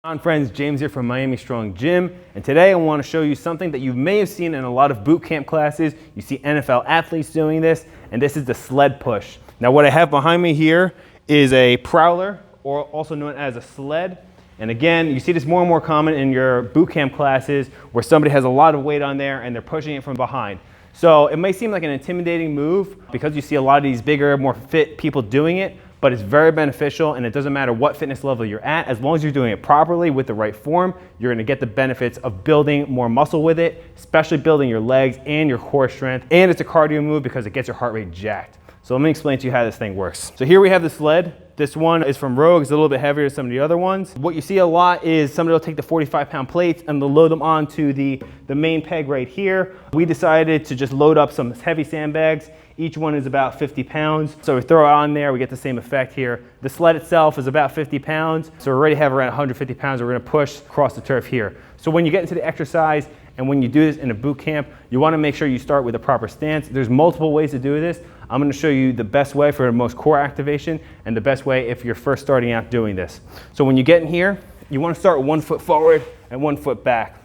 Hi friends, James here from Miami Strong Gym, and today I want to show you something that you may have seen in a lot of boot camp classes. You see NFL athletes doing this, and this is the sled push. Now what I have behind me here is a prowler, or also known as a sled. And again, you see this more and more common in your boot camp classes where somebody has a lot of weight on there and they're pushing it from behind. So it may seem like an intimidating move because you see a lot of these bigger, more fit people doing it, but it's very beneficial, and it doesn't matter what fitness level you're at. As long as you're doing it properly with the right form, you're gonna get the benefits of building more muscle with it, especially building your legs and your core strength. And it's a cardio move because it gets your heart rate jacked. So let me explain to you how this thing works. So here we have the sled. This one is from Rogue. It's a little bit heavier than some of the other ones. What you see a lot is somebody will take the 45-pound plates and they'll load them onto the main peg right here. We decided to just load up some heavy sandbags. Each one is about 50 pounds. So we throw it on there, we get the same effect here. The sled itself is about 50 pounds. So we already have around 150 pounds we're gonna push across the turf here. So when you get into the exercise and when you do this in a boot camp, you wanna make sure you start with a proper stance. There's multiple ways to do this. I'm gonna show you the best way for the most core activation and the best way if you're first starting out doing this. So when you get in here, you wanna start with 1 foot forward and 1 foot back.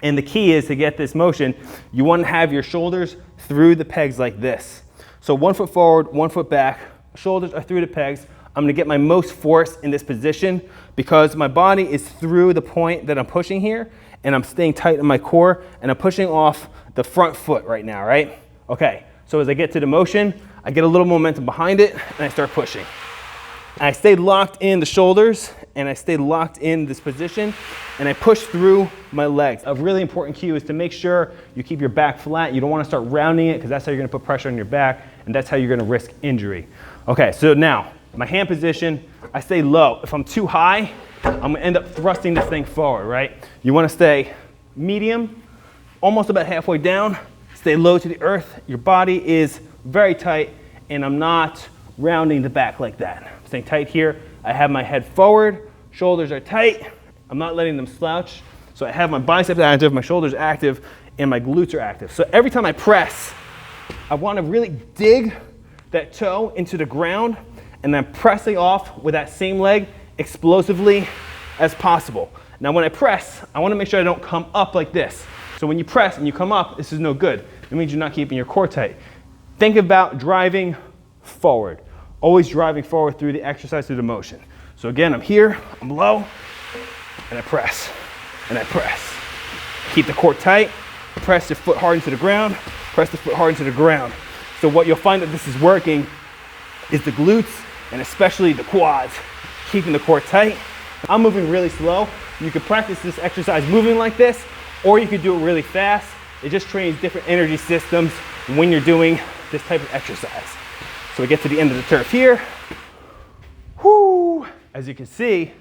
And the key is to get this motion, you want to have your shoulders through the pegs like this. So 1 foot forward, 1 foot back, shoulders are through the pegs. I'm gonna get my most force in this position because my body is through the point that I'm pushing here, and I'm staying tight in my core, and I'm pushing off the front foot right now, right? Okay, so as I get to the motion, I get a little momentum behind it, and I start pushing. And I stay locked in the shoulders, and I stay locked in this position, and I push through my legs. A really important cue is to make sure you keep your back flat. You don't want to start rounding it because that's how you're going to put pressure on your back, and that's how you're going to risk injury. Okay, so now, my hand position, I stay low. If I'm too high, I'm going to end up thrusting this thing forward, right? You want to stay medium, almost about halfway down, stay low to the earth. Your body is very tight, and I'm not rounding the back like that. I'm staying tight here. I have my head forward, shoulders are tight. I'm not letting them slouch. So I have my biceps active, my shoulders active, and my glutes are active. So every time I press, I want to really dig that toe into the ground, and I'm pressing off with that same leg explosively as possible. Now when I press, I want to make sure I don't come up like this. So when you press and you come up, this is no good. It means you're not keeping your core tight. Think about driving forward. Always driving forward through the exercise, through the motion. So again, I'm here, I'm low, and I press, and I press. Keep the core tight, press your foot hard into the ground, press the foot hard into the ground. So what you'll find that this is working is the glutes, and especially the quads, keeping the core tight. I'm moving really slow. You could practice this exercise moving like this, or you could do it really fast. It just trains different energy systems when you're doing this type of exercise. So we get to the end of the turf here. Whoo! As you can see,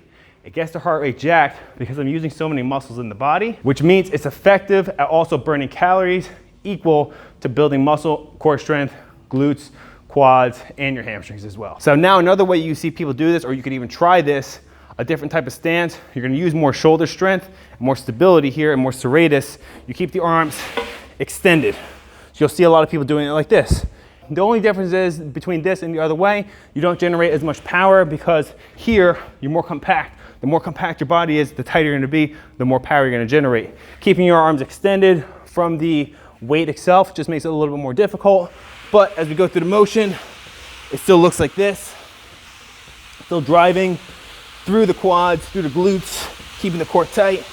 it gets the heart rate jacked because I'm using so many muscles in the body, which means it's effective at also burning calories equal to building muscle, core strength, glutes, quads, and your hamstrings as well. So now another way you see people do this, or you could even try this, a different type of stance. You're gonna use more shoulder strength, more stability here, and more serratus. You keep the arms extended. So you'll see a lot of people doing it like this. The only difference is between this and the other way, you don't generate as much power because here you're more compact. The more compact your body is, the tighter you're gonna be, the more power you're gonna generate. Keeping your arms extended from the weight itself just makes it a little bit more difficult. But as we go through the motion, it still looks like this. Still driving through the quads, through the glutes, keeping the core tight,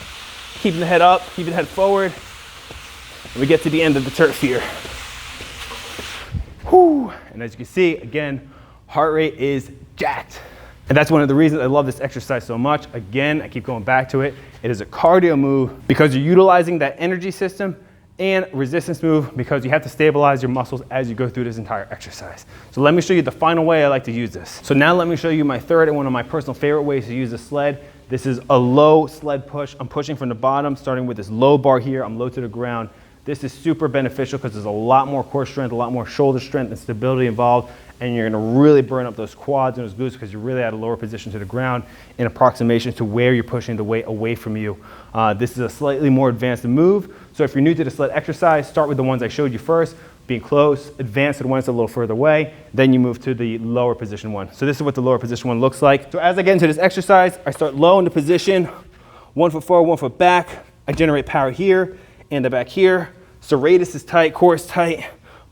keeping the head up, keeping the head forward. And we get to the end of the turf here. Whew. And as you can see, again, heart rate is jacked. And that's one of the reasons I love this exercise so much. Again, I keep going back to it. It is a cardio move because you're utilizing that energy system, and resistance move because you have to stabilize your muscles as you go through this entire exercise. So let me show you the final way I like to use this. So now let me show you my third and one of my personal favorite ways to use the sled. This is a low sled push. I'm pushing from the bottom, starting with this low bar here. I'm low to the ground. This is super beneficial because there's a lot more core strength, a lot more shoulder strength and stability involved, and you're gonna really burn up those quads and those glutes because you're really at a lower position to the ground in approximation to where you're pushing the weight away from you. This is a slightly more advanced move. So if you're new to the sled exercise, start with the ones I showed you first. being close, advance to the one that's a little further away, then you move to the lower position one. So this is what the lower position one looks like. So as I get into this exercise, I start low in the position, 1 foot forward, 1 foot back. I generate power here and the back here. Serratus is tight, core is tight,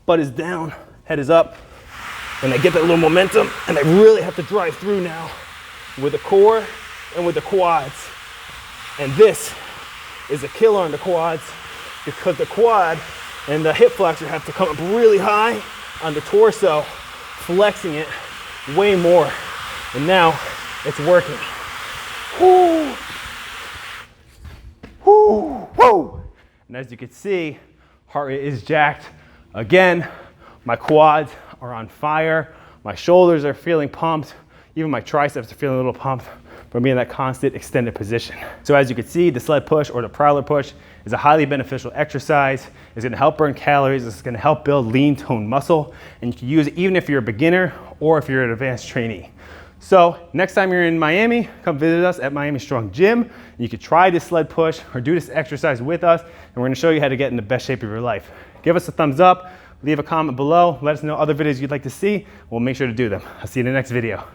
butt is down, head is up. And I get that little momentum, and I really have to drive through now with the core and with the quads. And this is a killer on the quads because the quad and the hip flexor have to come up really high on the torso, flexing it way more. And now it's working. Woo! Woo! Whoa! And as you can see, heart rate is jacked. Again, my quads are on fire. My shoulders are feeling pumped. Even my triceps are feeling a little pumped from being in that constant extended position. So as you can see, the sled push or the prowler push is a highly beneficial exercise. It's gonna help burn calories. It's gonna help build lean toned muscle. And you can use it even if you're a beginner or if you're an advanced trainee. So next time you're in Miami, come visit us at Miami Strong Gym. You could try this sled push or do this exercise with us, and we're gonna show you how to get in the best shape of your life. Give us a thumbs up, leave a comment below, let us know other videos you'd like to see. We'll make sure to do them. I'll see you in the next video.